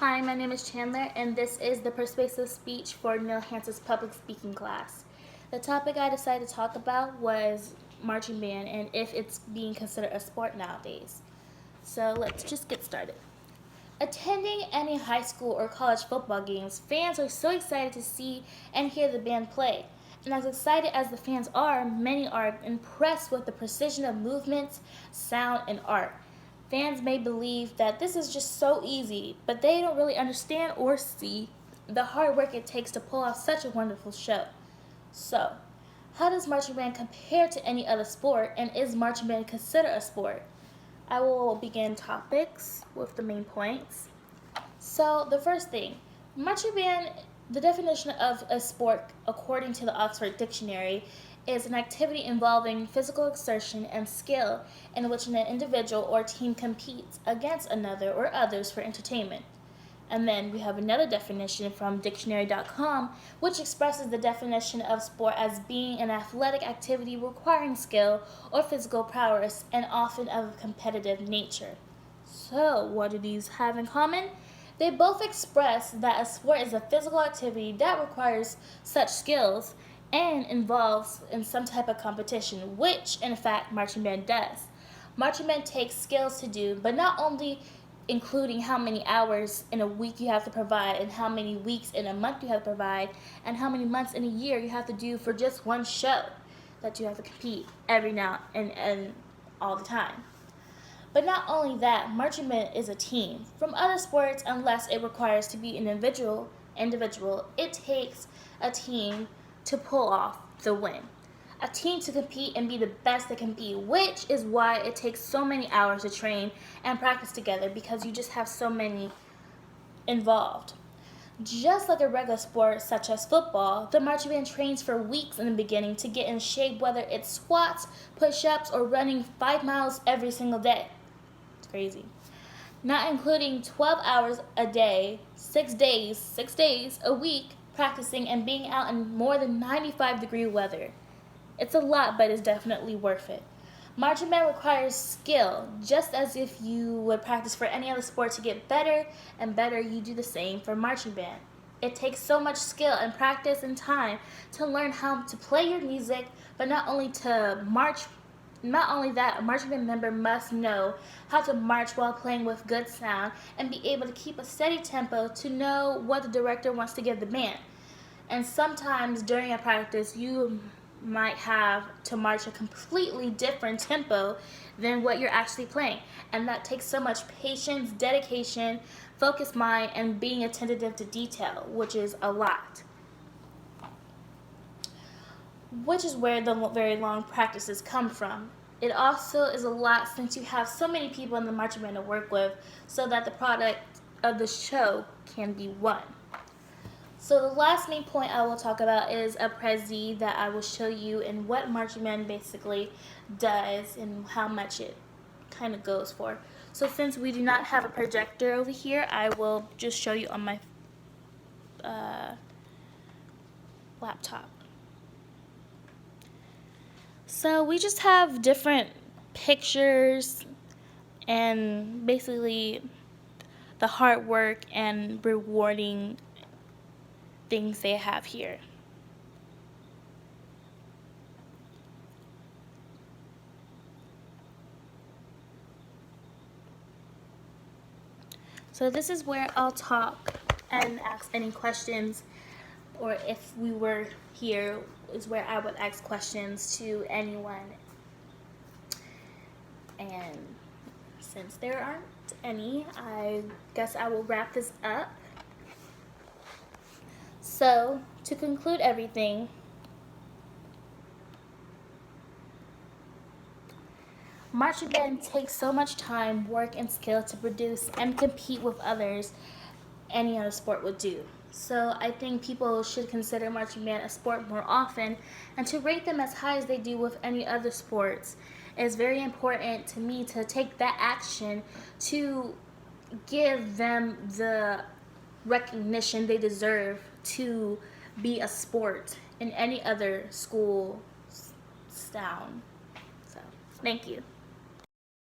Hi, my name is Chandler, and this is the Persuasive Speech for Neil Hansen's public speaking class. The topic I decided to talk about was marching band and if it's being considered a sport nowadays. So let's just get started. Attending any high school or college football games, fans are so excited to see and hear the band play. And as excited as the fans are, many are impressed with the precision of movements, sound, and art. Fans may believe that this is just so easy, but they don't really understand or see the hard work it takes to pull off such a wonderful show. So, how does marching band compare to any other sport, and is marching band considered a sport? I will begin topics with the main points. So, the first thing, marching band, the definition of a sport according to the Oxford Dictionary is an activity involving physical exertion and skill in which an individual or team competes against another or others for entertainment. And then we have another definition from dictionary.com, which expresses the definition of sport as being an athletic activity requiring skill or physical prowess and often of a competitive nature. So, what do these have in common? They both express that a sport is a physical activity that requires such skills and involves in some type of competition, which in fact marching band does. Marching band takes skills to do, but not only including how many hours in a week you have to provide and how many weeks in a month you have to provide and how many months in a year you have to do for just one show that you have to compete every now and all the time. But not only that, marching band is a team. From other sports, unless it requires to be an individual, it takes a team to pull off the win. A team to compete and be the best that can be, which is why it takes so many hours to train and practice together because you just have so many involved. Just like a regular sport such as football, the marching band trains for weeks in the beginning to get in shape, whether it's squats, push-ups, or running 5 miles every single day. It's crazy. Not including 12 hours a day, 6 days a week, practicing and being out in more than 95-degree weather. It's a lot, but it's definitely worth it. Marching band requires skill, just as if you would practice for any other sport to get better and better, you do the same for marching band. It takes so much skill and practice and time to learn how to play your music, but not only that, a marching band member must know how to march while playing with good sound and be able to keep a steady tempo to know what the director wants to give the band. And sometimes during a practice, you might have to march a completely different tempo than what you're actually playing. And that takes so much patience, dedication, focused mind, and being attentive to detail, which is a lot. Which is where the very long practices come from. It also is a lot since you have so many people in the marching band to work with so that the product of the show can be won. So the last main point I will talk about is a prezi that I will show you and what marching band basically does and how much it kind of goes for. So since we do not have a projector over here, I will just show you on my laptop. So we just have different pictures and basically the hard work and rewarding things they have here. So this is where I'll talk and ask any questions, or if we were here is where I would ask questions to anyone. And since there aren't any, I guess I will wrap this up. So, to conclude everything, marching band takes so much time, work, and skill to produce and compete with others any other sport would do. So I think people should consider marching band a sport more often, and to rate them as high as they do with any other sports is very important to me to take that action to give them the recognition they deserve to be a sport in any other school sound. So, thank you.